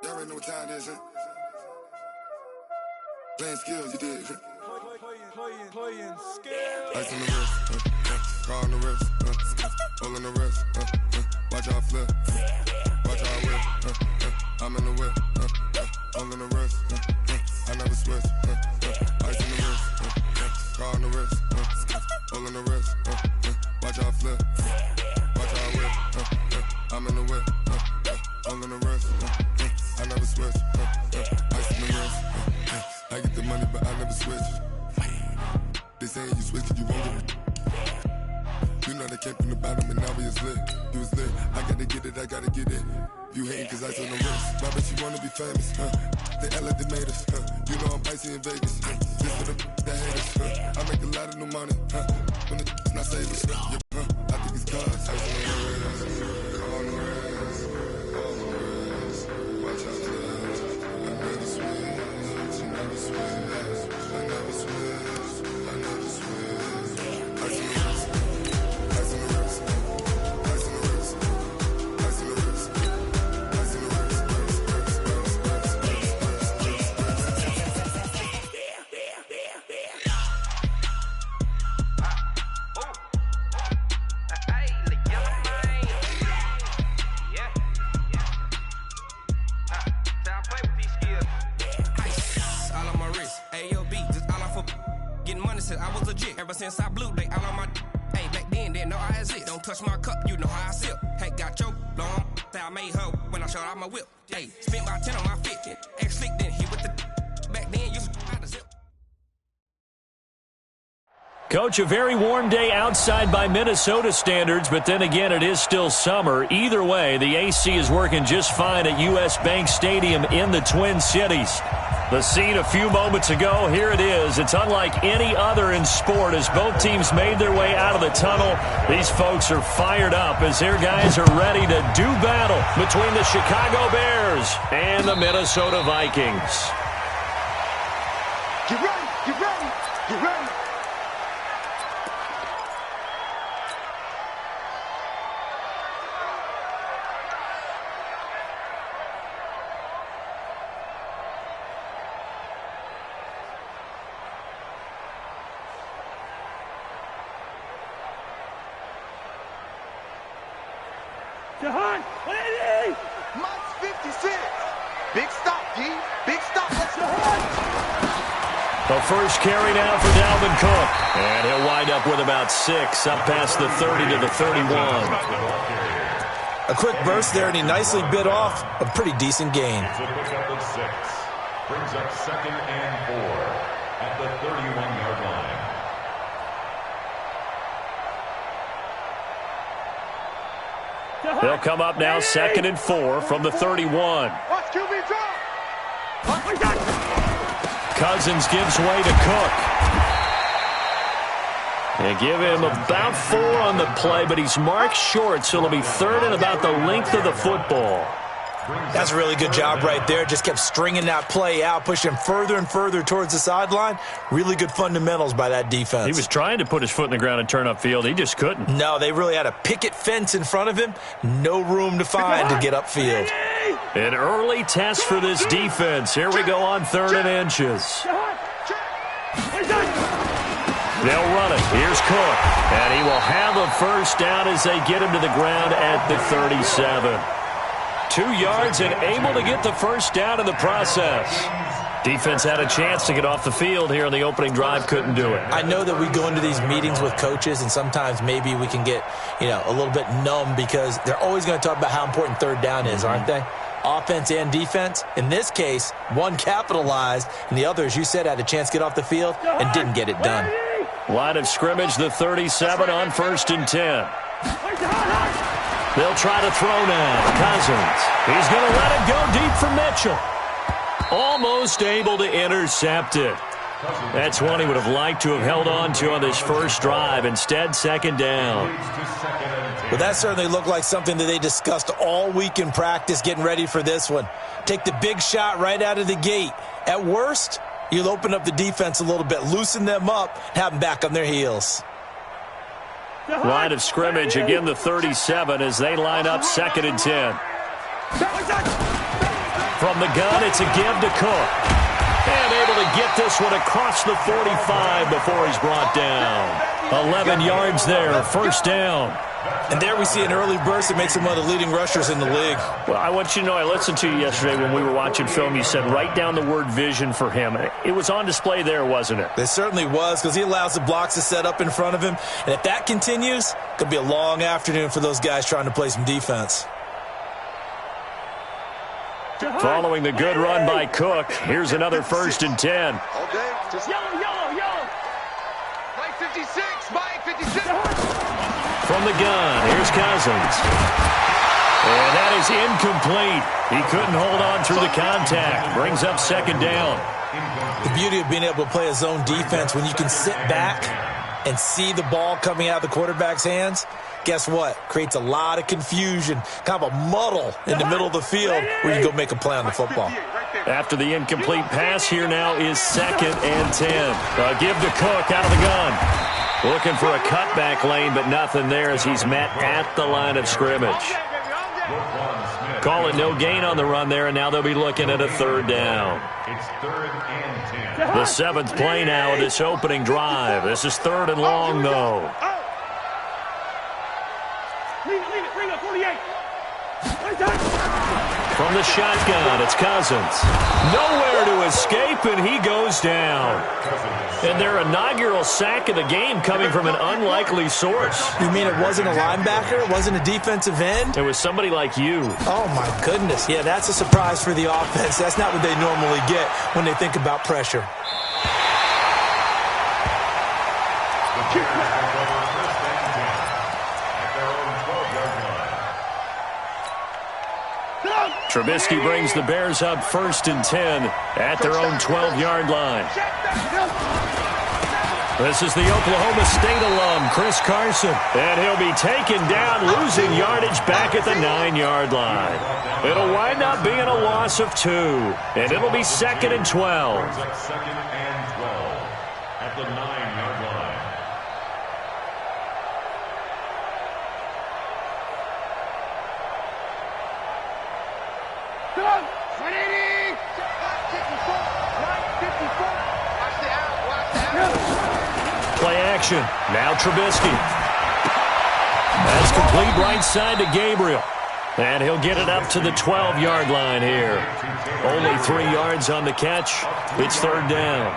Y'all already know what time it is, huh? Playing skills, you did. Playing skills. Ice on the wrist, car on the wrist, all on the wrist, watch out flip, watch out whip, I'm in the whip, all on the wrist, I never switch, ice on the wrist, car on the wrist, all on the wrist, watch out flip, watch out whip, I'm in the whip, all on the wrist, I never switch, ice on the wrist, I get the money but I never switch. They saying you switch it, you won't get it. You know they came from the bottom and now we is lit. You was lit, I gotta get it, I gotta get it. You hating cause ice on the wrist. Why bet you wanna be famous, They act like they made us, You know I'm icy in Vegas, Just for the that haters, I make a lot of new money, When it's not savers, I think it's cause ice on the wrist, on the wrist, on the wrist. Watch out for this, I never switch, I never switch, I never switch, I never switch. Ice on the wrist, ice on the wrist, ice on the wrist, ice on the wrist, ice on the wrist, I was legit ever since I blew they all on my hey back then didn't know I exist. Don't touch my cup, you know how I sip. Hey, got your long that I made her when I showed out my whip. Hey, spent my 10 on my fit. Ex slick then hit with the back then used to out the zip. Coach, a very warm day outside by Minnesota standards, but then again, it is still summer. Either way, the AC is working just fine at U.S. Bank Stadium in the Twin Cities. The scene a few moments ago, here it is. It's unlike any other in sport as both teams made their way out of the tunnel. These folks are fired up as their guys are ready to do battle between the Chicago Bears and the Minnesota Vikings. Get ready, get ready, get ready. Jahan, 180! Mike's 56. Big stop, G. Big stop. Let's go. The first carry now for Dalvin Cook. And he'll wind up with about 6, up past the 30 to the 31. A quick burst there, and he nicely bit off a pretty decent gain. It's a pickup of 6. Brings up 2nd and 4 at the 31-yard line. They'll come up now 2nd and 4 from the 31. Watch QB drop! Cousins gives way to Cook. And give him about 4 on the play, but he's marked short, so it'll be 3rd and about the length of the football. That's a really good job right there. Just kept stringing that play out, pushing further and further towards the sideline. Really good fundamentals by that defense. He was trying to put his foot in the ground and turn upfield. He just couldn't. No, they really had a picket fence in front of him. No room to find to get upfield. An early test for this defense. Here we go on 3rd and inches. They'll run it. Here's Cook. And he will have a first down as they get him to the ground at the 37. 2 yards and able to get the first down in the process. Defense had a chance to get off the field here in the opening drive, couldn't do it. I know that we go into these meetings with coaches, and sometimes maybe we can get, a little bit numb because they're always going to talk about how important 3rd down is, aren't they? Offense and defense. In this case, one capitalized, and the other, as you said, had a chance to get off the field and didn't get it done. Line of scrimmage, the 37 on 1st and 10. They'll try to throw now. Cousins. He's going to let it go deep for Mitchell. Almost able to intercept it. That's one he would have liked to have held on to on this first drive. Instead, 2nd down. Well, that certainly looked like something that they discussed all week in practice getting ready for this one. Take the big shot right out of the gate. At worst, you'll open up the defense a little bit, loosen them up, have them back on their heels. Line of scrimmage, again the 37 as they line up 2nd and 10. From the gun, it's a give to Cook. And able to get this one across the 45 before he's brought down. 11 yards there, first down. And there we see an early burst that makes him one of the leading rushers in the league. Well, I want you to know, I listened to you yesterday when we were watching film. You said write down the word vision for him. It was on display there, wasn't it? It certainly was, because he allows the blocks to set up in front of him. And if that continues, it could be a long afternoon for those guys trying to play some defense. Following the good run by Cook, here's another 1st and 10. Yellow. Mike 56, Mike 56. From the gun, here's Cousins. And that is incomplete. He couldn't hold on through the contact. Brings up 2nd down. The beauty of being able to play a zone defense when you can sit back and see the ball coming out of the quarterback's hands, guess what? Creates a lot of confusion, kind of a muddle in the middle of the field where you go make a play on the football. After the incomplete pass, here now is 2nd and 10. Give to Cook out of the gun. Looking for a cutback lane, but nothing there as he's met at the line of scrimmage. Call it no gain on the run there, and now they'll be looking at a 3rd down. It's 3rd and 10. The 7th play now of this opening drive. This is 3rd and long, though. Leave it, 48. From the shotgun, it's Cousins. Nowhere to escape, and he goes down. And their inaugural sack of the game coming from an unlikely source. You mean it wasn't a linebacker? It wasn't a defensive end? It was somebody like you. Oh, my goodness. Yeah, that's a surprise for the offense. That's not what they normally get when they think about pressure. Trubisky brings the Bears up 1st and 10 at their own 12-yard line. This is the Oklahoma State alum, Chris Carson. And he'll be taken down, losing yardage back at the 9-yard line. It'll wind up being a loss of 2, and it'll be 2nd and 12. 2nd and 12 at the 9-yard line. Play action. Now Trubisky. That's complete right side to Gabriel. And he'll get it up to the 12-yard line here. Only 3 yards on the catch. It's 3rd down.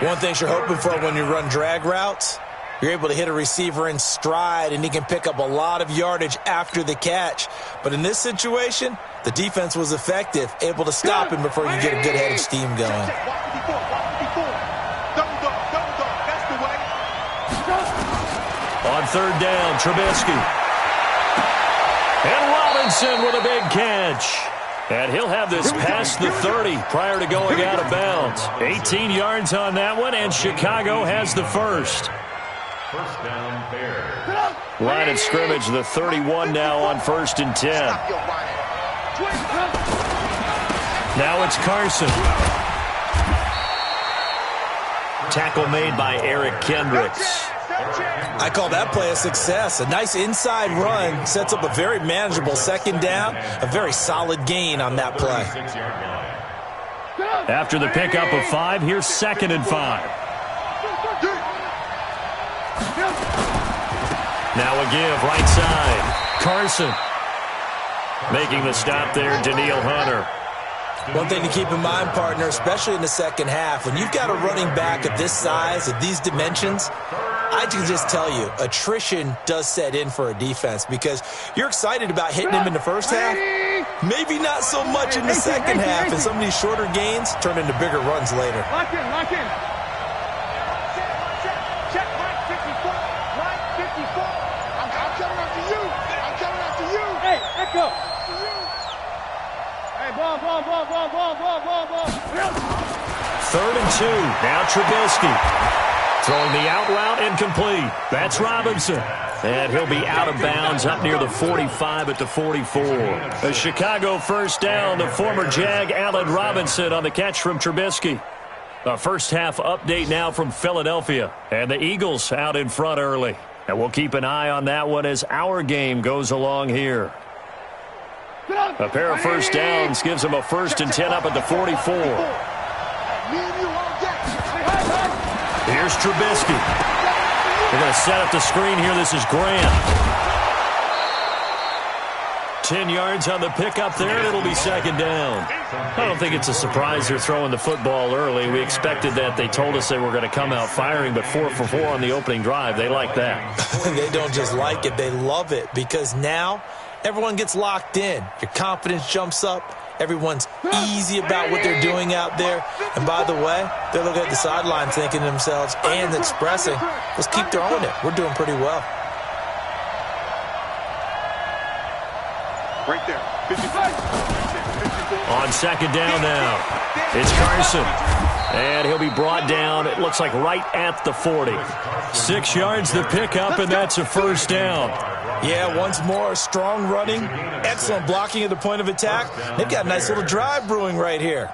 One thing you're hoping for when you run drag routes, you're able to hit a receiver in stride, and he can pick up a lot of yardage after the catch. But in this situation, the defense was effective, able to stop him before you get a good head of steam going. On 3rd down, Trubisky. And Robinson with a big catch. And he'll have this past the 30 prior to going out of bounds. 18 yards on that one, and Chicago has the first. 1st down, Bears. Line of scrimmage, the 31 now on 1st and 10. Now it's Carson. Tackle made by Eric Kendricks. I call that play a success. A nice inside run sets up a very manageable 2nd down, a very solid gain on that play. After the pickup of 5, here's 2nd and 5. Now a give, right side. Carson making the stop there, Daniil Hunter. One thing to keep in mind, partner, especially in the second half, when you've got a running back of this size, of these dimensions, I can just tell you, attrition does set in for a defense because you're excited about hitting him in the first half, maybe not so much in the second half, and some of these shorter gains turn into bigger runs later. Lock in, lock in. Check, Mike 54. Mike 54. I'm coming after you. I'm coming after you. Hey, echo. Hey, ball. 3rd and 2. Now Trubisky. Throwing the out route incomplete. That's Robinson. And he'll be out of bounds up near the 45 at the 44. A Chicago 1st down. The former Jag, Allen Robinson, on the catch from Trubisky. A first half update now from Philadelphia. And the Eagles out in front early. And we'll keep an eye on that one as our game goes along here. A pair of first downs gives them a 1st and 10 up at the 44. Here's Trubisky. They're going to set up the screen here. This is Grant. 10 yards on the pickup there, and it'll be 2nd down. I don't think it's a surprise they're throwing the football early. We expected that. They told us they were going to come out firing, but 4 for 4 on the opening drive. They like that. They don't just like it. They love it because now everyone gets locked in. Your confidence jumps up. Everyone's easy about what they're doing out there. And by the way, they're looking at the sideline thinking to themselves and expressing, let's keep throwing it. We're doing pretty well. Right there. 55. On 2nd down now, it's Carson. And he'll be brought down, it looks like right at the 40. 6 yards the pickup, and that's a 1st down. Yeah, once more, strong running, excellent blocking at the point of attack. They've got a nice little drive brewing right here.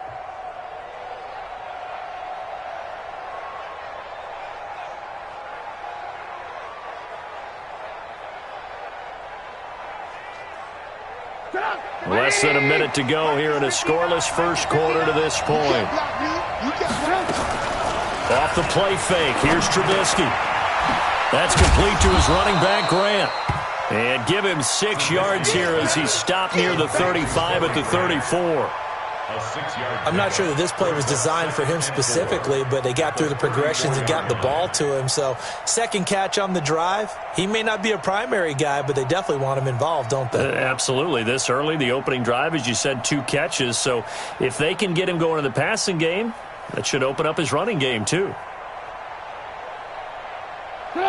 Less than a minute to go here in a scoreless first quarter to this point. Off the play fake, here's Trubisky. That's complete to his running back, Grant. And give him 6 yards here as he stopped near the 35 at the 34. I'm not sure that this play was designed for him specifically, but they got through the progressions and got the ball to him. So, second catch on the drive. He may not be a primary guy, but they definitely want him involved, don't they? Absolutely. This early, the opening drive, as you said, 2 catches. So, if they can get him going in the passing game, that should open up his running game, too.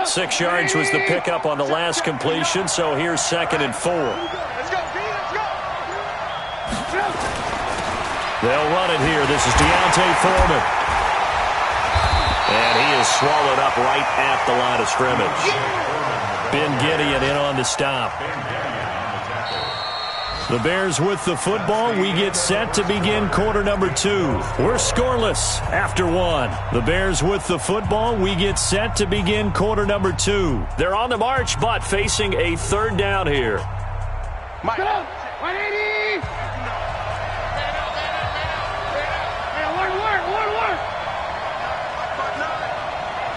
6 yards was the pickup on the last completion, so here's 2nd and 4. Let's go, B, let's go. They'll run it here. This is Deontay Foreman. And he is swallowed up right at the line of scrimmage. Ben Gideon in on the stop. The Bears with the football. We get set to begin quarter number 2. We're scoreless after 1. The Bears with the football. We get set to begin quarter number 2. They're on the march, but facing a 3rd down here. Mike. 180. Work.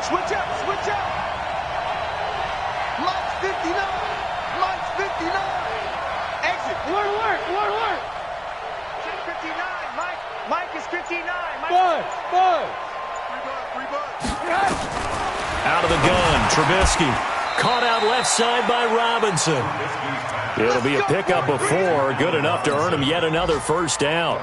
Switch up. Mike's 59. Exit. Work. 59. Mike is 59. Bud. 3 bucks. Out of the gun, Trubisky. Caught out left side by Robinson. It'll be a pickup of 4. Good enough to earn him yet another 1st down.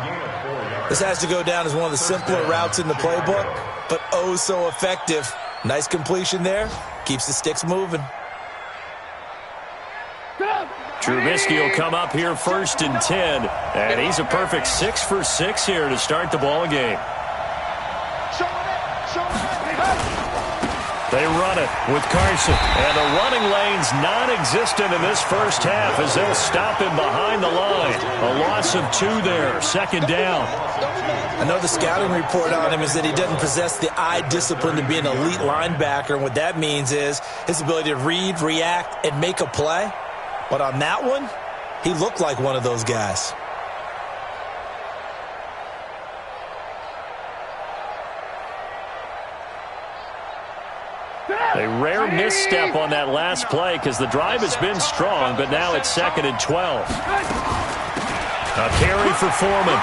This has to go down as one of the simpler routes in the playbook, but oh so effective. Nice completion there. Keeps the sticks moving. Trubisky will come up here 1st and 10, and he's a perfect 6 for 6 here to start the ball game. They run it with Carson, and the running lane's non-existent in this first half as they'll stop him behind the line. A loss of 2 there, 2nd down. I know the scouting report on him is that he doesn't possess the eye discipline to be an elite linebacker, and what that means is his ability to read, react, and make a play. But on that one, he looked like one of those guys. A rare misstep on that last play because the drive has been strong, but now it's 2nd and 12. A carry for Foreman.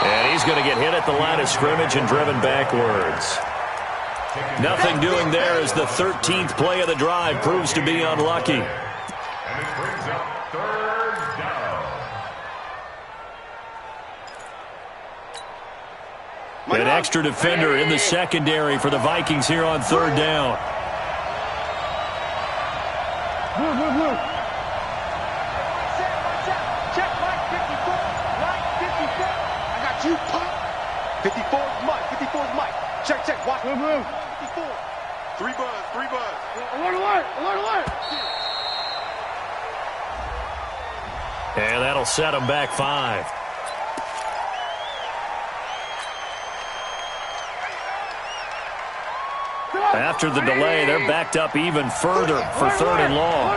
And he's going to get hit at the line of scrimmage and driven backwards. Nothing doing there as the 13th play of the drive proves to be unlucky. And it brings up 3rd down. An extra defender in the secondary for the Vikings here on 3rd down. Check Mike 54. Mike 54. I got you, pop. 54 is Mike. 54 is Mike. Check. Watch. 54. 3 buzz. Alert. And that'll set him back 5. After the delay, they're backed up even further for 3rd and long.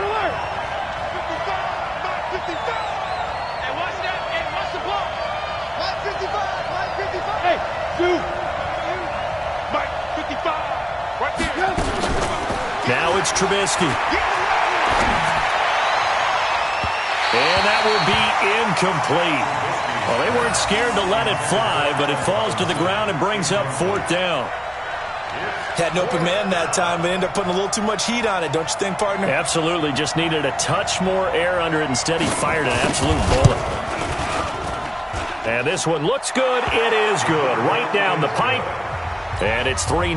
It's Trubisky. And that will be incomplete. Well, they weren't scared to let it fly, but it falls to the ground and brings up 4th down. Had an open man that time, but ended up putting a little too much heat on it, don't you think, partner? Absolutely. Just needed a touch more air under it. Instead, he fired an absolute bullet. And this one looks good. It is good. Right down the pipe. And it's 3-0.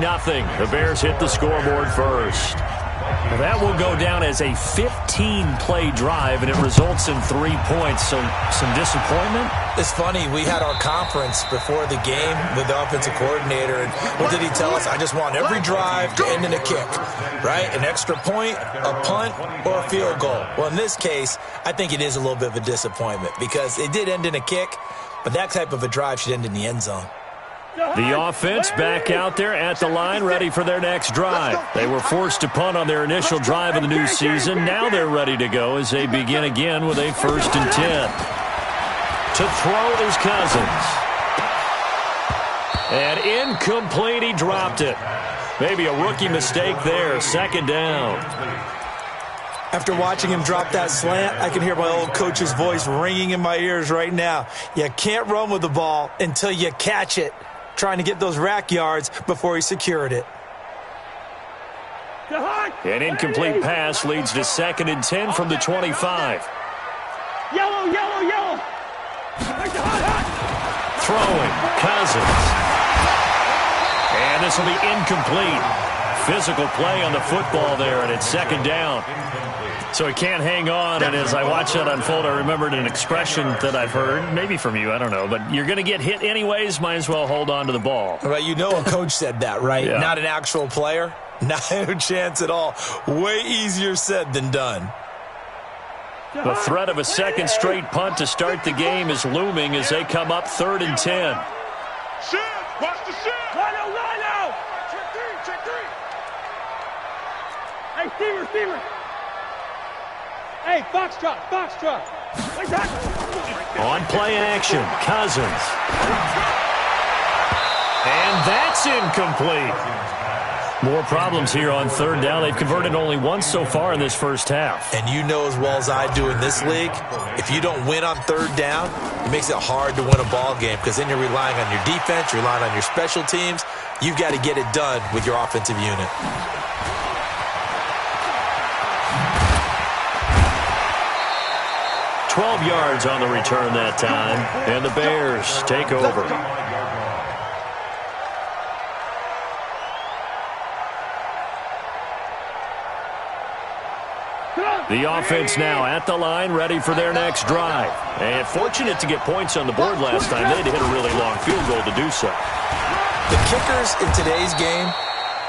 The Bears hit the scoreboard first. Well, that will go down as a 15-play drive, and it results in 3 points. So some disappointment? It's funny. We had our conference before the game with the offensive coordinator, and what did he tell us? I just want every drive to end in a kick, right? An extra point, a punt, or a field goal. Well, in this case, I think it is a little bit of a disappointment because it did end in a kick, but that type of a drive should end in the end zone. The offense back out there at the line, ready for their next drive. They were forced to punt on their initial drive of the new season. Now they're ready to go as they begin again with a 1st and 10. To throw is Cousins. And incomplete, he dropped it. Maybe a rookie mistake there, 2nd down. After watching him drop that slant, I can hear my old coach's voice ringing in my ears right now. You can't run with the ball until you catch it. Trying to get those rack yards before he secured it. An incomplete pass leads to 2nd and 10 from the 25. Yellow, yellow, yellow. Throwing, Cousins. And this will be incomplete. Physical play on the football there, and it's 2nd down. So he can't hang on, and as I watch that unfold, I remembered an expression that I've heard, maybe from you, I don't know, but you're going to get hit anyways, might as well hold on to the ball. Right, you know a coach said that, right? Yeah. Not an actual player? No chance at all. Way easier said than done. The threat of a 2nd straight punt to start the game is looming as they come up 3rd and 10. Shit! Watch the shit! Rhino, Rhino! Check 3! Hey, Steamer! Hey, Foxtrot! On play action, Cousins. And that's incomplete. More problems here on 3rd down. They've converted only once so far in this first half. And you know as well as I do in this league, if you don't win on 3rd down, it makes it hard to win a ball game because then you're relying on your defense, you're relying on your special teams. You've got to get it done with your offensive unit. 12 yards on the return that time, and the Bears take over. The offense now at the line, ready for their next drive. And fortunate to get points on the board last time. They had to hit a really long field goal to do so. The kickers in today's game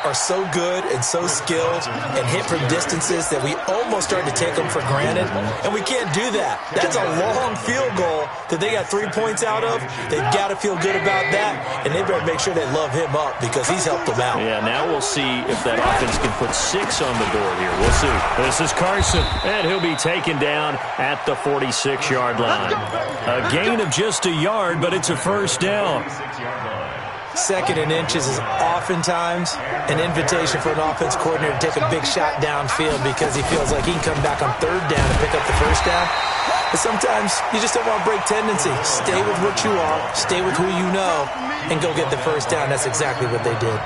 are so good and so skilled and hit from distances that we almost start to take them for granted, and we can't do that. That's a long field goal that they got 3 points out of. They've got to feel good about that, and they better make sure they love him up because he's helped them out. Yeah, now we'll see if that offense can put 6 on the board here. We'll see. This is Carson, and he'll be taken down at the 46-yard line. A gain of just a yard, but it's a 1st down. 2nd and inches is oftentimes an invitation for an offense coordinator to take a big shot downfield because he feels like he can come back on 3rd down and pick up the 1st down. But sometimes you just don't want to break tendency. Stay with what you are, stay with who you know, and go get the 1st down. That's exactly what they did.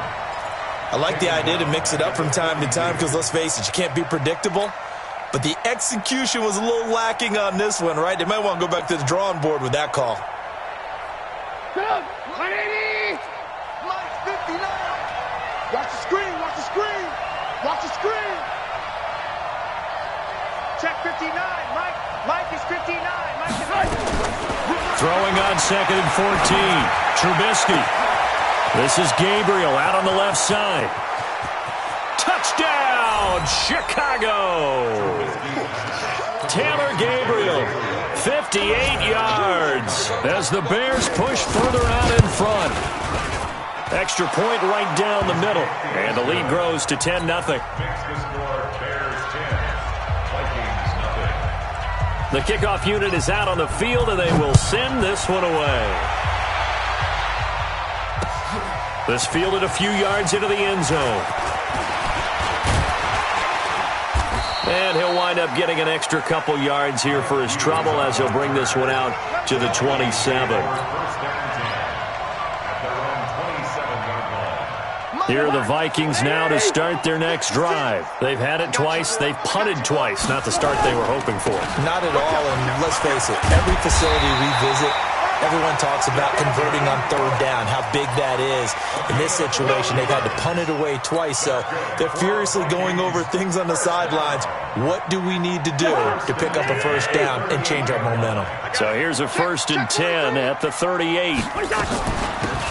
I like the idea to mix it up from time to time because, let's face it, you can't be predictable. But the execution was a little lacking on this one, right? They might want to go back to the drawing board with that call. 180! 59! Watch the screen! Watch the screen! Watch the screen! Check 59! Mike is 59! Mike is... Throwing on 2nd and 14. Trubisky. This is Gabriel out on the left side. Touchdown, Chicago! Taylor Gabriel, 58 yards as the Bears push further out in front. Extra point right down the middle, and the lead grows to 10-0. The kickoff unit is out on the field, and they will send this one away. This fielded a few yards into the end zone. And he'll wind up getting an extra couple yards here for his trouble as he'll bring this one out to the 27. Here are the Vikings now to start their next drive. They've had it twice. They've punted twice. Not the start they were hoping for. Not at all, and let's face it, every facility we visit, everyone talks about converting on third down, how big that is. In this situation, they've had to punt it away twice, so they're furiously going over things on the sidelines. What do we need to do to pick up a first down and change our momentum? So here's a 1st and 10 at the 38.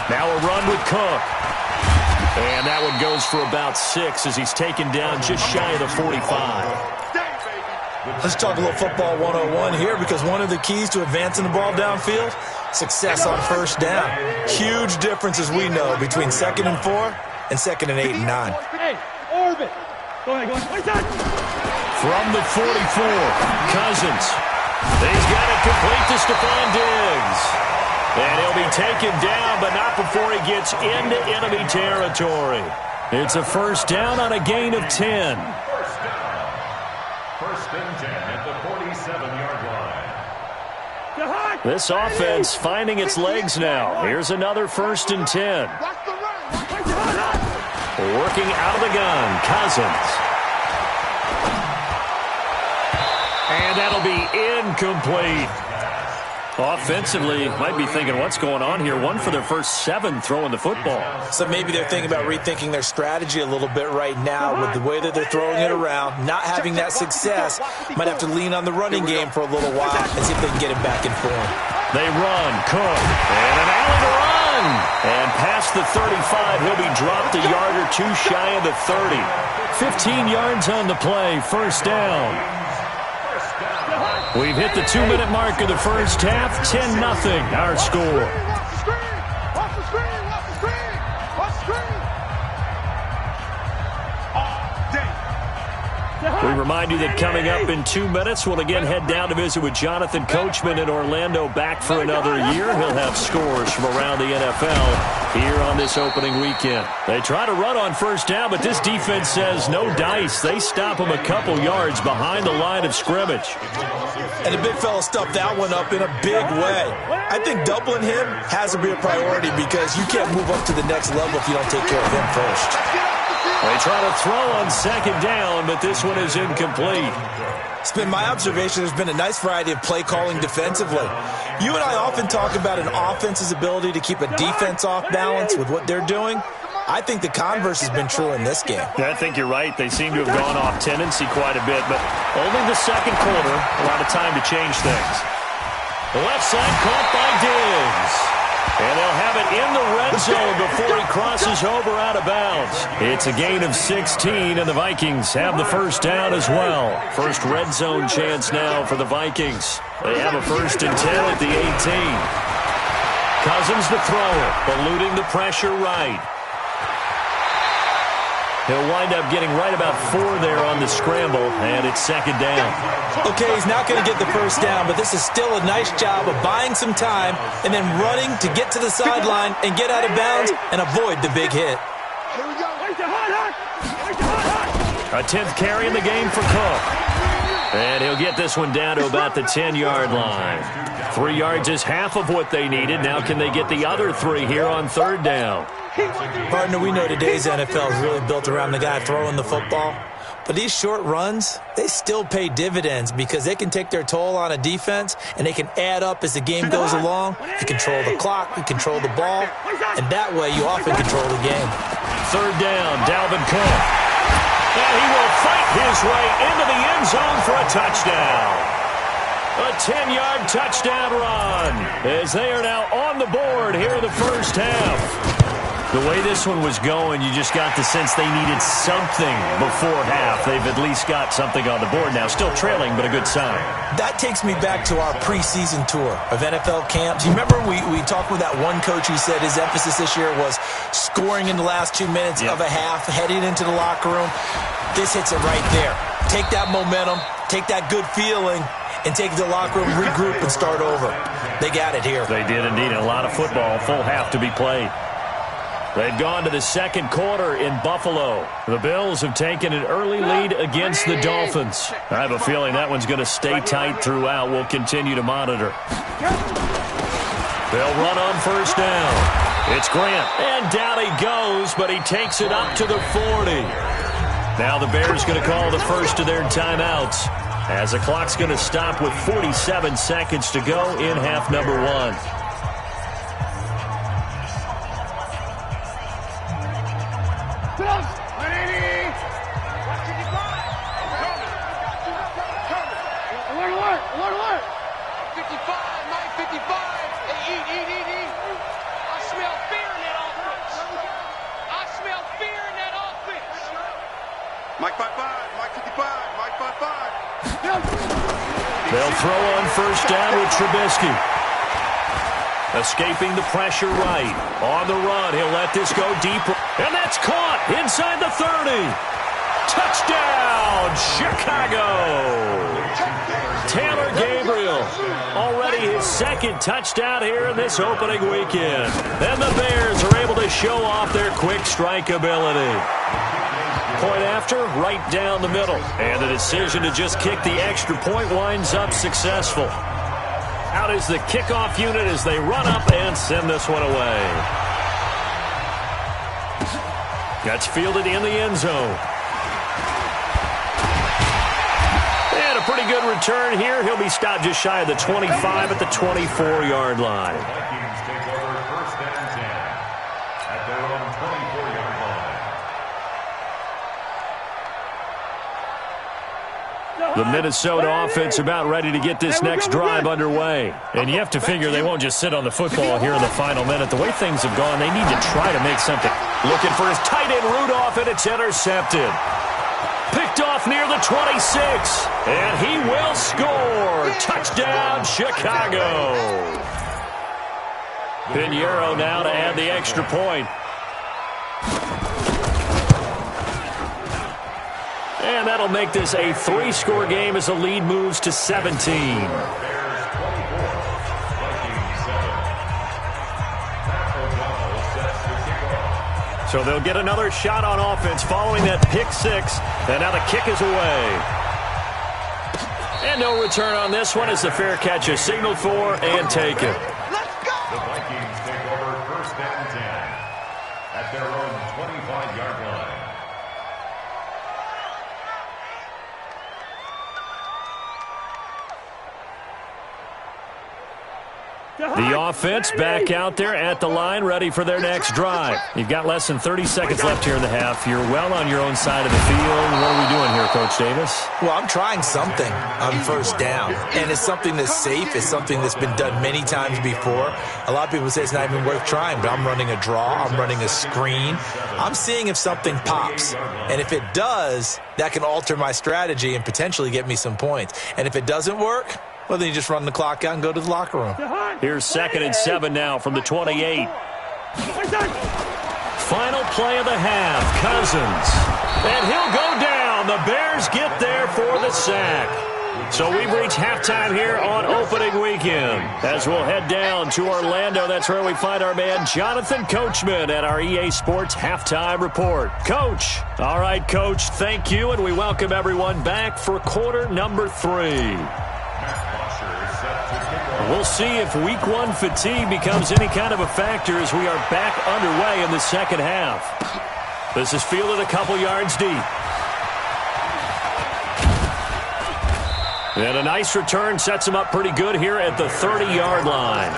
Now a run with Cook. And that one goes for about 6 as he's taken down just shy of the 45. Let's talk a little football 101 here, because one of the keys to advancing the ball downfield, success on first down. Huge difference, as we know, between 2nd and 4 and 2nd and 8 and 9. Hey, Orbit. Go ahead. From the 44, Cousins. He's got it complete to Stephon Diggs. And he'll be taken down, but not before he gets into enemy territory. It's a first down on a gain of 10. First down. 1st and 10 at the 47-yard line. This offense finding its legs now. Here's another 1st and 10. Working out of the gun, Cousins. And that'll be incomplete. Offensively, might be thinking, what's going on here? One for their first 7 throwing the football. So maybe they're thinking about rethinking their strategy a little bit right now with the way that they're throwing it around. Not having that success, might have to lean on the running game for a little while and see if they can get it back in form. They run, Cook, and an alley to run. And past the 35, he'll be dropped a yard or 2 shy of the 30. 15 yards on the play, first down. We've hit the 2-minute mark of the first half. 10-0 our score. We remind you that coming up in 2 minutes, we'll again head down to visit with Jonathan Coachman in Orlando, back for another year. He'll have scores from around the NFL here on this opening weekend. They try to run on first down, but this defense says no dice. They stop him a couple yards behind the line of scrimmage. And the big fella stuffed that one up in a big way. I think doubling him has to be a priority, because you can't move up to the next level if you don't take care of him first. They try to throw on 2nd down, but this one is incomplete. It's been my observation there's been a nice variety of play calling defensively. You and I often talk about an offense's ability to keep a defense off balance with what they're doing. I think the converse has been true in this game. Yeah, I think you're right. They seem to have gone off tendency quite a bit, but only the 2nd quarter, a lot of time to change things. The left side caught by Diggs. And they'll have it in the red zone before he crosses over out of bounds. It's a gain of 16, and the Vikings have the first down as well. First red zone chance now for the Vikings. They have a 1st and 10 at the 18. Cousins the thrower, eluding the pressure right. He'll wind up getting right about 4 there on the scramble, and it's 2nd down. Okay, he's not going to get the first down, but this is still a nice job of buying some time and then running to get to the sideline and get out of bounds and avoid the big hit. A 10th carry in the game for Cook. And he'll get this one down to about the 10-yard line. 3 yards is half of what they needed. Now can they get the other 3 here on 3rd down? Partner, we know today's NFL is really built around the guy throwing the football. But these short runs, they still pay dividends, because they can take their toll on a defense, and they can add up as the game goes along. You control the clock, you control the ball, and that way you often control the game. 3rd down, Dalvin Cook. And he will fight his way into the end zone for a touchdown. A 10-yard touchdown run, as they are now on the board here in the first half. The way this one was going, you just got the sense they needed something before half. They've at least got something on the board now. Still trailing, but a good sign. That takes me back to our preseason tour of NFL camps. You remember we talked with that one coach who said his emphasis this year was scoring in the last 2 minutes of a half, heading into the locker room. This hits it right there. Take that momentum, take that good feeling, and take it to the locker room, regroup, and start over. They got it here. They did indeed. A lot of football, full half to be played. They've gone to the second quarter in Buffalo. The Bills have taken an early lead against the Dolphins. I have a feeling that one's going to stay tight throughout. We'll continue to monitor. They'll run on first down. It's Grant. And down he goes, but he takes it up to the 40. Now the Bears going to call the first of their timeouts, as the clock's going to stop with 47 seconds to go in half number 1. They'll throw on first down with Trubisky. Escaping the pressure right. On the run, he'll let this go deep. And that's caught inside the 30. Touchdown, Chicago. Taylor Gabriel, already his second touchdown here in this opening weekend. And the Bears are able to show off their quick strike ability. Point after, right down the middle. And the decision to just kick the extra point winds up successful. Out is the kickoff unit as they run up and send this one away. That's fielded in the end zone. And a pretty good return here. He'll be stopped just shy of the 25 at the 24-yard line. The Minnesota offense about ready to get this next drive underway. And you have to figure they won't just sit on the football here in the final minute. The way things have gone, they need to try to make something. Looking for his tight end Rudolph, and it's intercepted. Picked off near the 26. And he will score. Touchdown, Chicago. Pinheiro now to add the extra point. And that'll make this a 3-score game as the lead moves to 17. So they'll get another shot on offense following that pick 6. And now the kick is away. And no return on this one as the fair catch is signaled for and taken. The Vikings take over first and 10 at their own 25-yard line. The offense back out there at the line, ready for their next drive. You've got less than 30 seconds left here in the half. You're well on your own side of the field. What are we doing here, Coach Davis? Well, I'm trying something on first down, and it's something that's safe. It's something that's been done many times before. A lot of people say it's not even worth trying, but I'm running a draw. I'm running a screen. I'm seeing if something pops, and if it does, that can alter my strategy and potentially get me some points. And if it doesn't work, well, then you just run the clock out and go to the locker room. Here's 2nd and 7 now from the 28. Final play of the half, Cousins. And he'll go down. The Bears get there for the sack. So we've reached halftime here on opening weekend. As we'll head down to Orlando, that's where we find our man Jonathan Coachman at our EA Sports Halftime Report. Coach. All right, Coach, thank you, and we welcome everyone back for quarter number 3. We'll see if week 1 fatigue becomes any kind of a factor as we are back underway in the second half. This is fielded a couple yards deep. And a nice return sets him up pretty good here at the 30-yard line.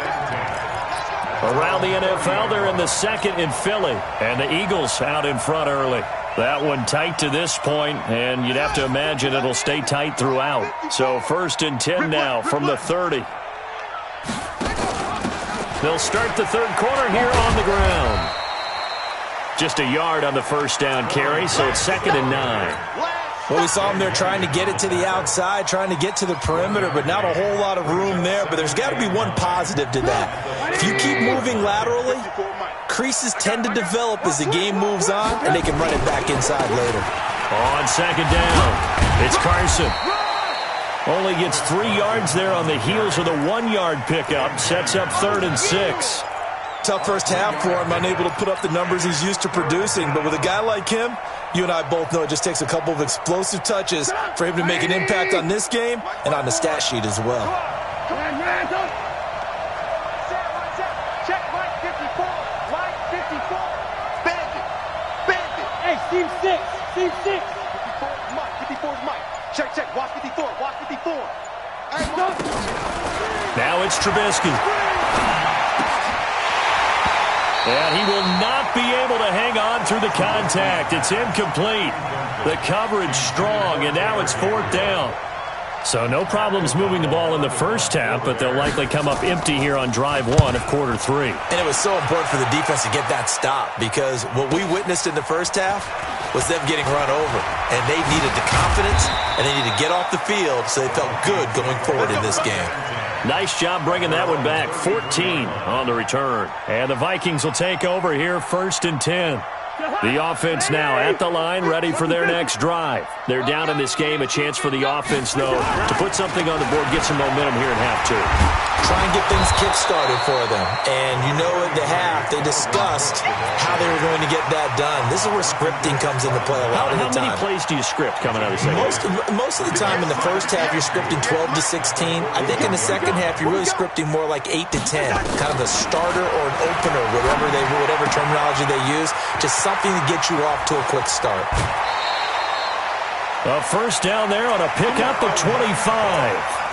Around the NFL, they're in the second in Philly. And the Eagles out in front early. That one tight to this point, and you'd have to imagine it'll stay tight throughout. So 1st and 10 now from the 30. They'll start the third quarter here on the ground. Just a yard on the first down carry, so it's 2nd and 9. Well, we saw them there trying to get it to the outside, trying to get to the perimeter, but not a whole lot of room there. But there's got to be one positive to that. If you keep moving laterally, creases tend to develop as the game moves on, and they can run it back inside later. On 2nd down, it's Carson. Only gets 3 yards there on the heels of the 1-yard pickup. Sets up 3rd and 6. tough first half for him, unable to put up the numbers he's used to producing. But with a guy like him, you and I both know it just takes a couple of explosive touches for him to make an impact on this game and on the stat sheet as well. Check line 54. Line 54. Bandit. Bandit. Hey, team 6. Team 6. 54 is Mike. 54 is Mike. Check, check. Watch 54. Watch 54. Hey, Mike. Now it's Trubisky. And he will not be able to hang on through the contact. It's incomplete. The coverage strong, and now it's 4th down. So no problems moving the ball in the first half, but they'll likely come up empty here on drive 1 of quarter 3. And it was so important for the defense to get that stop, because what we witnessed in the first half was them getting run over. And they needed the confidence, and they needed to get off the field so they felt good going forward in this game. Nice job bringing that one back. 14 on the return. And the Vikings will take over here, 1st and 10. The offense now at the line, ready for their next drive. They're down in this game. A chance for the offense, though, to put something on the board, get some momentum here in half 2. Try and get things kick-started for them. And you know at the half, they discussed how they were going to get that done. This is where scripting comes into play a lot of the time. How many plays do you script coming out of the second half? Most of the time in the first half, you're scripting 12 to 16. I think in the second half, you're really scripting more like 8 to 10. Kind of a starter or an opener, whatever terminology they use. Just something to get you off to a quick start. A first down there on a pickup of 25.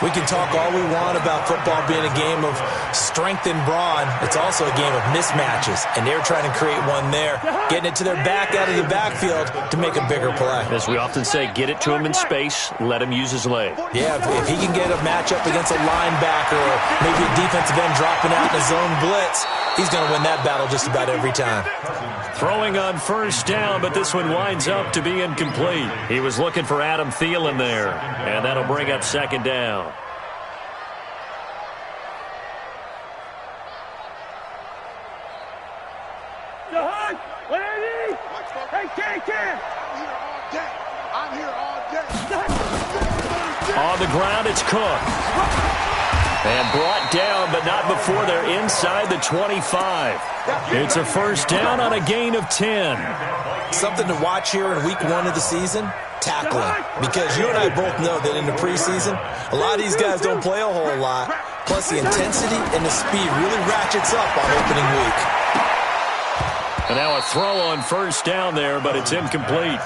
We can talk all we want about football being a game of strength and brawn. It's also a game of mismatches, and they're trying to create one there, getting it to their back out of the backfield to make a bigger play. As we often say, get it to him in space, let him use his leg. Yeah, if he can get a matchup against a linebacker or maybe a defensive end dropping out in a zone blitz, he's going to win that battle just about every time. Throwing on first down, but this one winds up to be incomplete. He was looking for Adam Thielen there, and that'll bring up 2nd down. On the ground, it's Cook. And brought down, but not before they're inside the 25. It's a first down on a gain of 10. Something to watch here in week 1 of the season, tackling. Because you and I both know that in the preseason, a lot of these guys don't play a whole lot. Plus the intensity and the speed really ratchets up on opening week. And now a throw on first down there, but it's incomplete.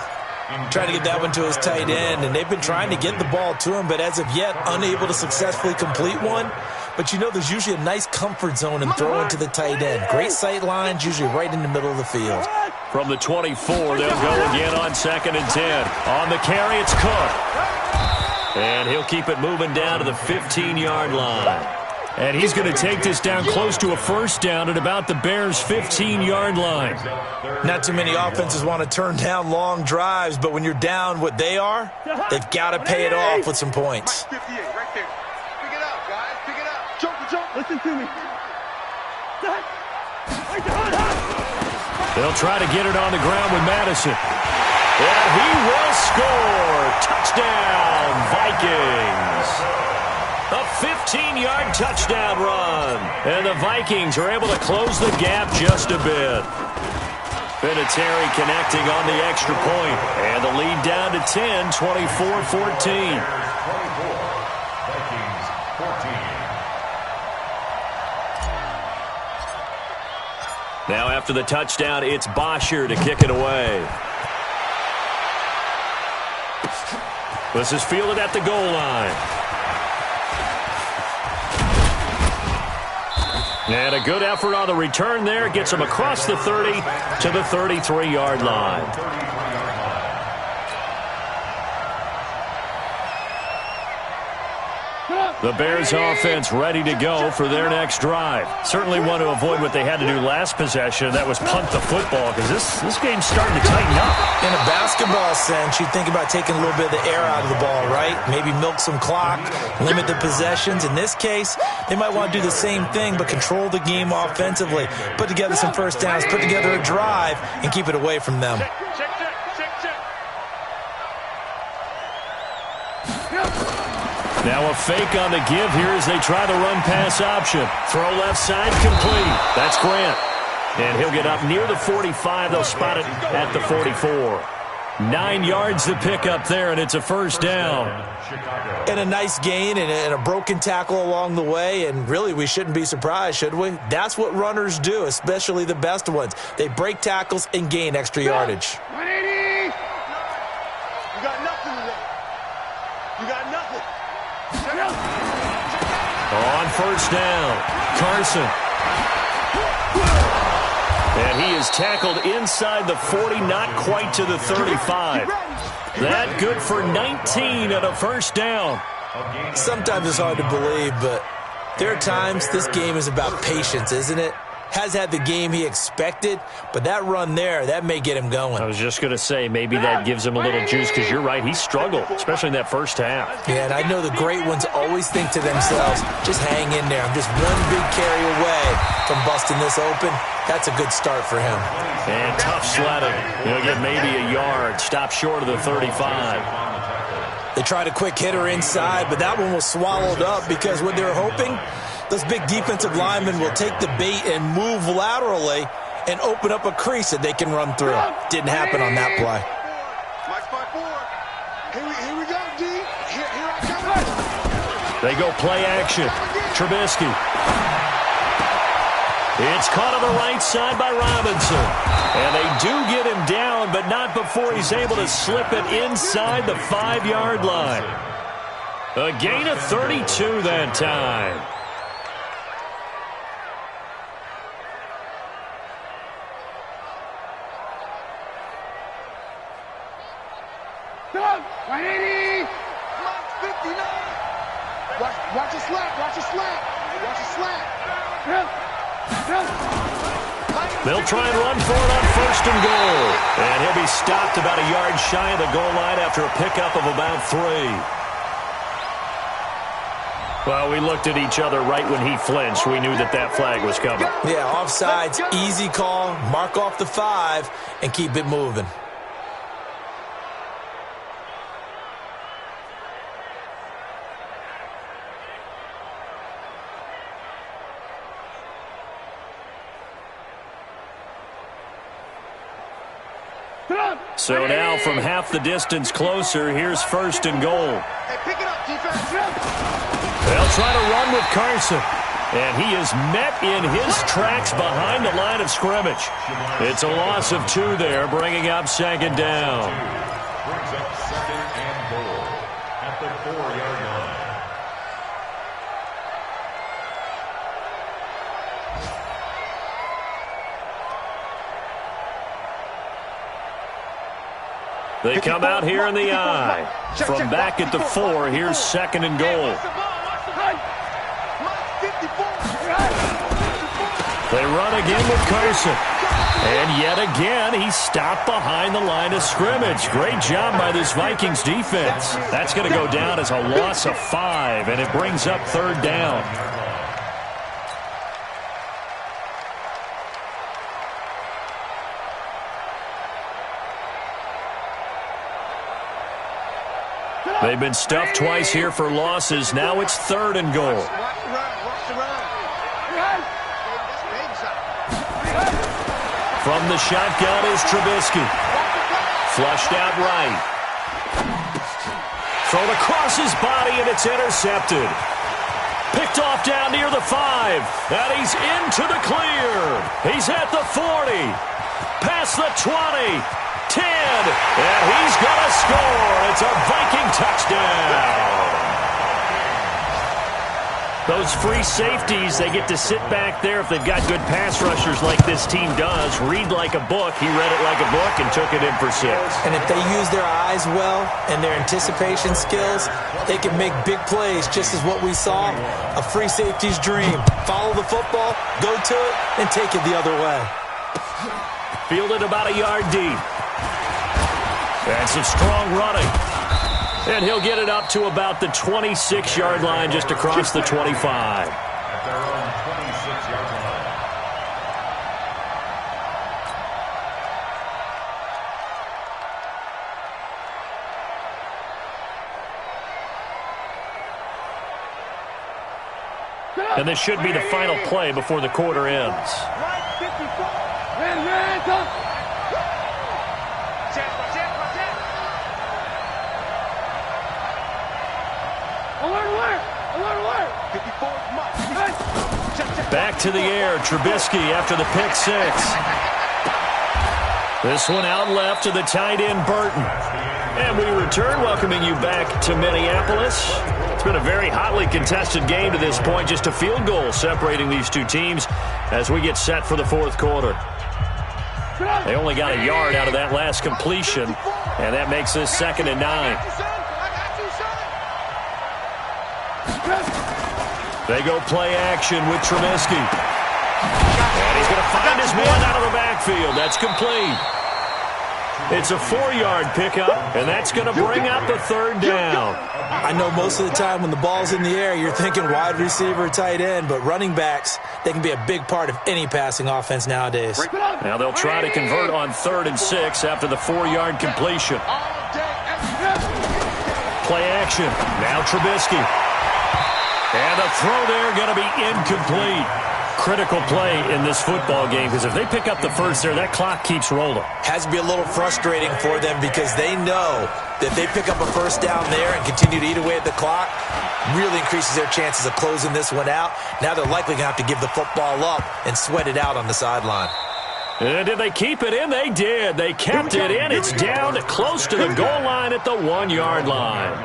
Trying to get that one to his tight end, and they've been trying to get the ball to him, but as of yet, unable to successfully complete one. But you know there's usually a nice comfort zone in throwing to the tight end. Great sight lines, usually right in the middle of the field. From the 24, they'll go again on 2nd and 10. On the carry, it's Cook. And he'll keep it moving down to the 15-yard line. And he's going to take this down close to a first down at about the Bears' 15-yard line. Not too many offenses want to turn down long drives, but when you're down what they are, they've got to pay it off with some points. 58 right there. Pick it up, guys. Pick it up. Jump. Listen to me. They'll try to get it on the ground with Madison. And he will score. Touchdown, Vikings. A 15-yard touchdown run. And the Vikings are able to close the gap just a bit. Vinatieri connecting on the extra point. And the lead down to 10, 24-14. Now after the touchdown, it's Bosher to kick it away. This is fielded at the goal line. And a good effort on the return there. Gets him across the 30 to the 33-yard line. The Bears offense ready to go for their next drive. Certainly want to avoid what they had to do last possession. That was punt the football, because this game's starting to tighten up. In a basketball sense, you think about taking a little bit of the air out of the ball, right? Maybe milk some clock, limit the possessions. In this case, they might want to do the same thing, but control the game offensively. Put together some first downs, put together a drive, and keep it away from them. Now a fake on the give here as they try the run-pass option. Throw left side, complete. That's Grant. And he'll get up near the 45. They'll spot it at the 44. 9 yards to pick up there, and it's a first down. And a nice gain and a broken tackle along the way, and really we shouldn't be surprised, should we? That's what runners do, especially the best ones. They break tackles and gain extra yardage. 180! You got nothing today. You got nothing. On first down, Carson. And he is tackled inside the 40, not quite to the 35. That good for 19 and a first down. Sometimes it's hard to believe, but there are times this game is about patience, isn't it? Has had the game he expected, but that run there, that may get him going. I was just going to say, maybe that gives him a little juice, because you're right, he struggled, especially in that first half. Yeah, and I know the great ones always think to themselves, just hang in there. I'm just one big carry away from busting this open. That's a good start for him. And tough sledding. He'll get maybe a yard, stop short of the 35. They tried a quick hitter inside, but that one was swallowed up because what they were hoping, those big defensive linemen will take the bait and move laterally and open up a crease that they can run through. Didn't happen on that play. Mike's by 4. Here we go, D. Here I come. They go play action. Trubisky. It's caught on the right side by Robinson. And they do get him down, but not before he's able to slip it inside the 5-yard line. A gain of 32 that time. Watch your slap. Watch your slap. Watch your slap. They'll try and run for it on first and goal. And he'll be stopped about a yard shy of the goal line after a pickup of about 3. Well, we looked at each other right when he flinched. We knew that that flag was coming. Yeah, offsides, easy call, mark off the 5, and keep it moving. So now from half the distance closer, here's first and goal. Hey, pick it up, defense. They'll try to run with Carson. And he is met in his tracks behind the line of scrimmage. It's a loss of 2 there, bringing up second down. Brings up second and goal at the 4-yard line. They come out here in the I. From back at the 4, here's second and goal. They run again with Carson. And yet again, he's stopped behind the line of scrimmage. Great job by this Vikings defense. That's going to go down as a loss of 5, and it brings up third down. They've been stuffed twice here for losses. Now it's third and goal. From the shotgun is Trubisky. Flushed out right. Thrown across his body, and it's intercepted. Picked off down near the 5. And he's into the clear. He's at the 40. Past the 20. 10, and he's going to score. It's a Viking touchdown. Those free safeties, they get to sit back there if they've got good pass rushers like this team does. Read like a book. He read it like a book and took it in for 6. And if they use their eyes well and their anticipation skills, they can make big plays, just as what we saw. A free safety's dream. Follow the football, go to it, and take it the other way. Fielded about a yard deep. And some strong running. And he'll get it up to about the 26-yard line, just across the 25. At their own 26-yard line. And this should be the final play before the quarter ends. Back to the air, Trubisky after the pick six. This one out left to the tight end, Burton. And we return, welcoming you back to Minneapolis. It's been a very hotly contested game to this point. Just a field goal separating these two teams as we get set for the fourth quarter. They only got a yard out of that last completion, and that makes this 2nd and 9. They go play action with Trubisky. And he's going to find his man out of the backfield. That's complete. It's a 4-yard pickup, and that's going to bring up the 3rd down. I know most of the time when the ball's in the air, you're thinking wide receiver, tight end, but running backs, they can be a big part of any passing offense nowadays. Now they'll try to convert on 3rd and 6 after the 4-yard completion. Play action. Now Trubisky. And the throw there going to be incomplete. Critical play in this football game because if they pick up the first there, that clock keeps rolling. Has to be a little frustrating for them because they know that they pick up a first down there and continue to eat away at the clock, really increases their chances of closing this one out. Now they're likely going to have to give the football up and sweat it out on the sideline. And did they keep it in? They did. They kept it in. It's down close to the goal line at the 1-yard line.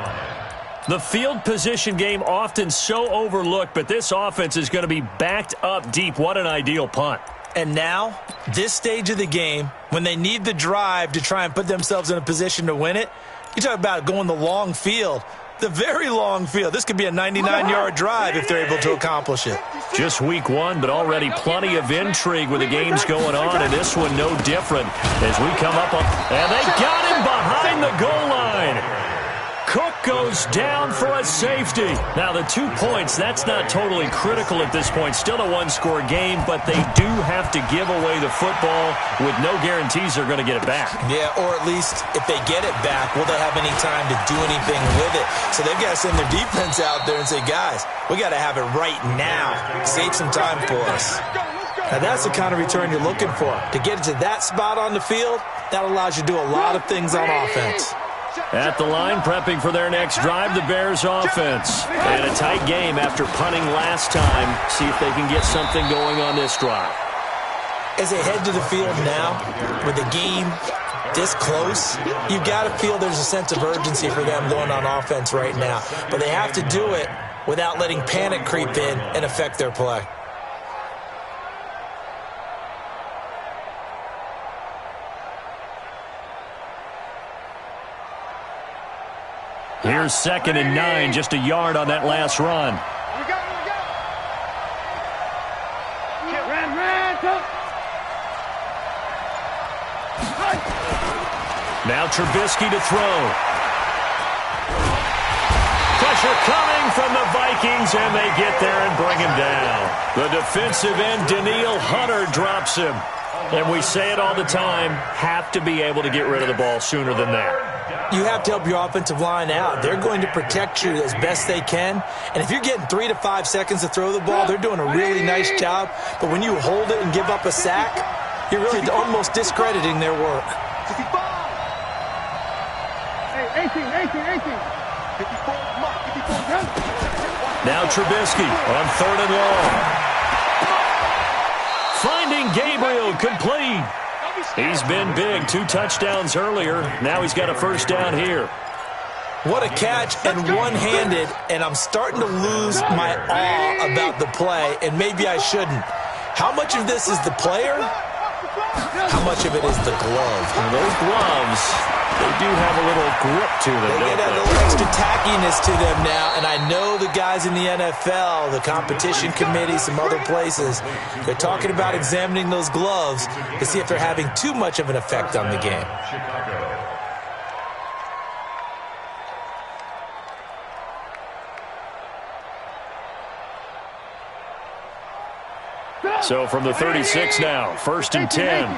The field position game often so overlooked, but this offense is going to be backed up deep. What an ideal punt. And now, this stage of the game, when they need the drive to try and put themselves in a position to win it, you talk about going the long field, the very long field. This could be a 99-yard drive if they're able to accomplish it. Just week 1, but already plenty of intrigue with the games going on, and this one no different as we come up on. And they got him behind the goal line. Cook goes down for a safety. Now, the 2 points, that's not totally critical at this point. Still a one-score game, but they do have to give away the football with no guarantees they're going to get it back. Yeah, or at least if they get it back, will they have any time to do anything with it? So they've got to send their defense out there and say, guys, we got to have it right now. Save some time for us. Now, that's the kind of return you're looking for. To get it to that spot on the field, that allows you to do a lot of things on offense. At the line, prepping for their next drive, the Bears offense. And a tight game after punting last time. See if they can get something going on this drive. As they head to the field now, with the game this close, you've got to feel there's a sense of urgency for them going on offense right now. But they have to do it without letting panic creep in and affect their play. Here's 2nd and 9, just a yard on that last run. Now Trubisky to throw. Pressure coming from the Vikings, and they get there and bring him down. The defensive end, Danielle Hunter, drops him. And we say it all the time, have to be able to get rid of the ball sooner than that. You have to help your offensive line out. They're going to protect you as best they can. And if you're getting 3 to 5 seconds to throw the ball, they're doing a really nice job. But when you hold it and give up a sack, you're really almost discrediting their work. 18. Now Trubisky on 3rd and long. Finding Gabriel, complete. He's been big, 2 touchdowns earlier. Now he's got a first down here. What a catch, and one-handed, and I'm starting to lose my awe about the play, and maybe I shouldn't. How much of this is the player? How much of it is the glove? And those gloves, they do have a little grip to them, They don't get a they? little extra tackiness to them now, and I know the guys in the NFL, the competition committee, some other places, they're talking about examining those gloves to see if they're having too much of an effect on the game. So from the 36 now, 1st and 10.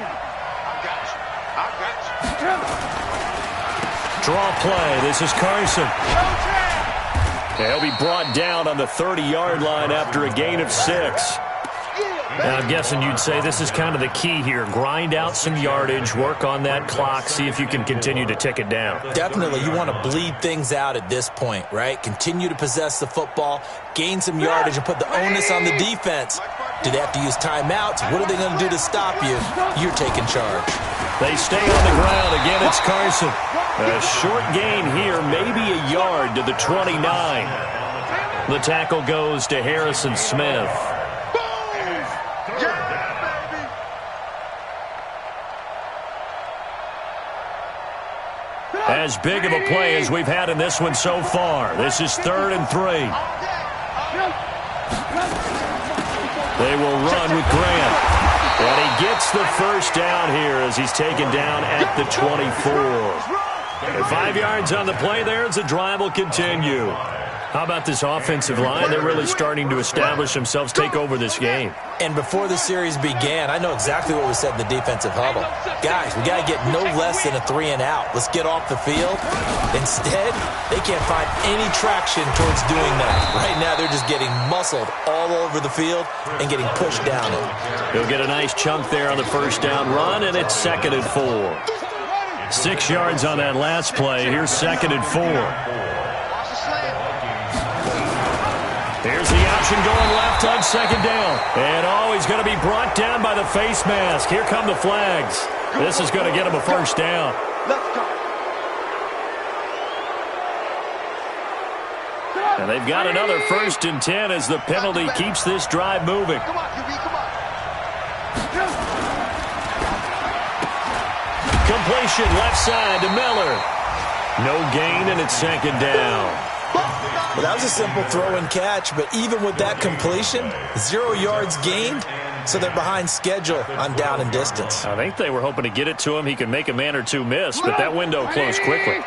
Draw play. This is Carson. He'll be brought down on the 30-yard line after a gain of 6. Now, I'm guessing you'd say this is kind of the key here. Grind out some yardage, work on that clock, see if you can continue to tick it down. Definitely, you want to bleed things out at this point, right? Continue to possess the football, gain some yardage, and put the onus on the defense. Do they have to use timeouts? What are they going to do to stop you? You're taking charge. They stay on the ground. Again, it's Carson. A short gain here, maybe a yard to the 29. The tackle goes to Harrison Smith. As big of a play as we've had in this one so far. This is 3rd and 3. They will run with Grant. And he gets the first down here as he's taken down at the 24. And 5 yards on the play there as the drive will continue. How about this offensive line? They're really starting to establish themselves, take over this game. And before the series began, I know exactly what we said in the defensive huddle. Guys, we got to get no less than a 3-and-out. Let's get off the field. Instead, they can't find any traction towards doing that. Right now, they're just getting muscled all over the field and getting pushed down it. He'll get a nice chunk there on the first down run, and it's 2nd and 4. 6 yards on that last play. Here's 2nd and 4. Here's the option going left on 2nd down. And he's going to be brought down by the face mask. Here come the flags. This is going to get him a first down. And they've got another 1st and 10 as the penalty keeps this drive moving. Completion left side to Miller. No gain, and it's 2nd down. Well, that was a simple throw and catch, but even with that completion, 0 yards gained, so they're behind schedule on down and distance. I think they were hoping to get it to him. He could make a man or two miss, but that window closed quickly.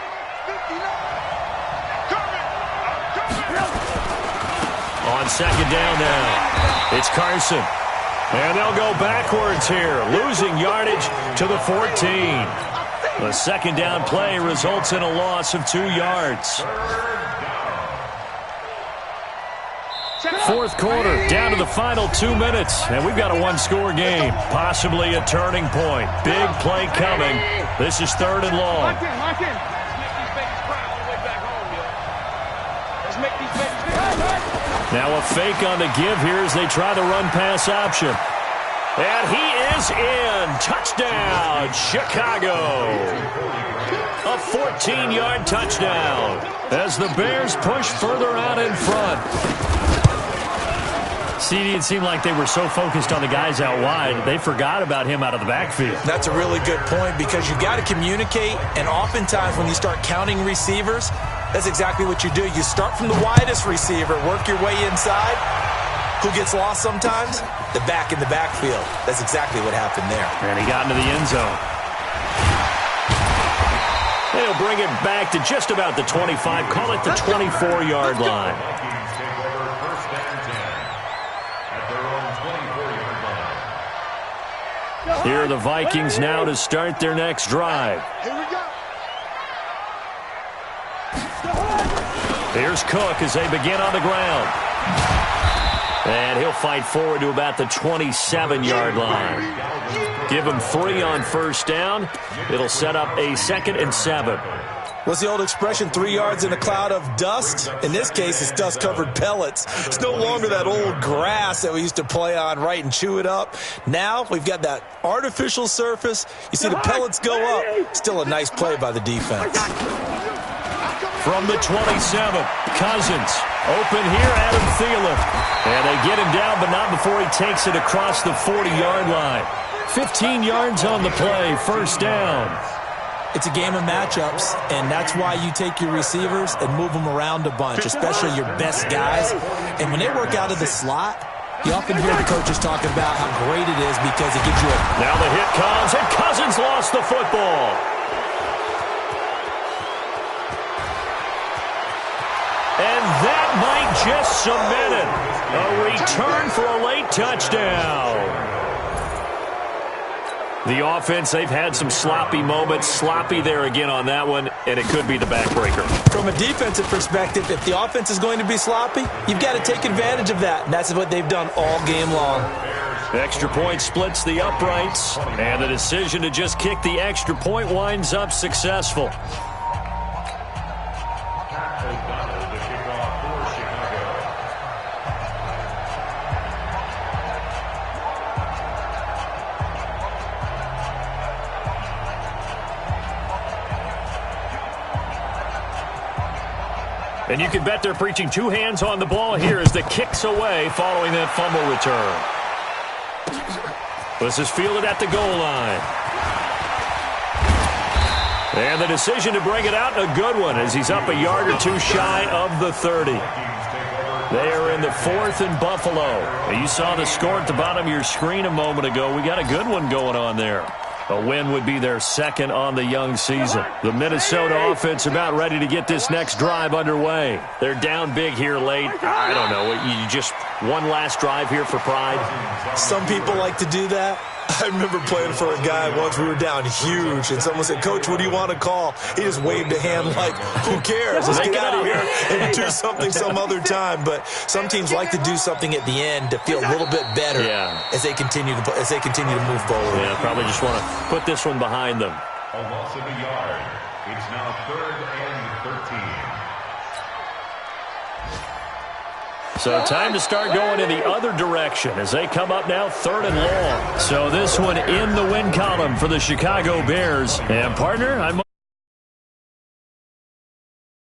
On 2nd down now, it's Carson. And they'll go backwards here, losing yardage to the 14. The 2nd down play results in a loss of 2 yards. 4th quarter, down to the final 2 minutes, and we've got a 1-score game, possibly a turning point. Big play coming. This is 3rd and long. Now a fake on the give here as they try the run-pass option. And he is in. Touchdown, Chicago. A 14-yard touchdown as the Bears push further out in front. CD, it seemed like they were so focused on the guys out wide, they forgot about him out of the backfield. That's a really good point because you got to communicate, and oftentimes when you start counting receivers, that's exactly what you do. You start from the widest receiver, work your way inside. Who gets lost sometimes? The back in the backfield. That's exactly what happened there. And he got into the end zone. They'll bring it back to just about the 25, call it the 24-yard line. Here are the Vikings now to start their next drive. Here's Cook as they begin on the ground. And he'll fight forward to about the 27-yard line. Give him 3 on 1st down. It'll set up a 2nd and 7. What's the old expression, 3 yards in a cloud of dust? In this case, it's dust-covered pellets. It's no longer that old grass that we used to play on, right, and chew it up. Now we've got that artificial surface. You see the pellets go up. Still a nice play by the defense. From the 27, Cousins. Open here, Adam Thielen. And they get him down, but not before he takes it across the 40-yard line. 15 yards on the play, 1st down. It's a game of matchups, and that's why you take your receivers and move them around a bunch, especially your best guys. And when they work out of the slot, you often hear the coaches talking about how great it is because it gives you a... Now the hit comes, and Cousins lost the football. And that might just cement it. A return for a late touchdown. The offense, they've had some sloppy moments. Sloppy there again on that one, and it could be the backbreaker. From a defensive perspective, if the offense is going to be sloppy, you've got to take advantage of that, and that's what they've done all game long. Extra point splits the uprights, and the decision to just kick the extra point winds up successful. And you can bet they're preaching two hands on the ball here as the kick's away following that fumble return. This is fielded at the goal line. And the decision to bring it out, a good one, as he's up a yard or two shy of the 30. They are in the 4th and Buffalo. You saw the score at the bottom of your screen a moment ago. We got a good one going on there. A win would be their second on the young season. The Minnesota offense about ready to get this next drive underway. They're down big here late. I don't know. You just one last drive here for pride? Some people like to do that. I remember playing for a guy once. We were down huge, and someone said, "Coach, what do you want to call?" He just waved a hand like, "Who cares? Let's get out of here and do something some other time." But some teams like to do something at the end to feel a little bit better as they continue to move forward. Yeah, probably just want to put this one behind them. A loss of a yard. It's now 3rd and 13. So time to start going in the other direction as they come up now 3rd and long. So this one in the win column for the Chicago Bears. And partner, I'm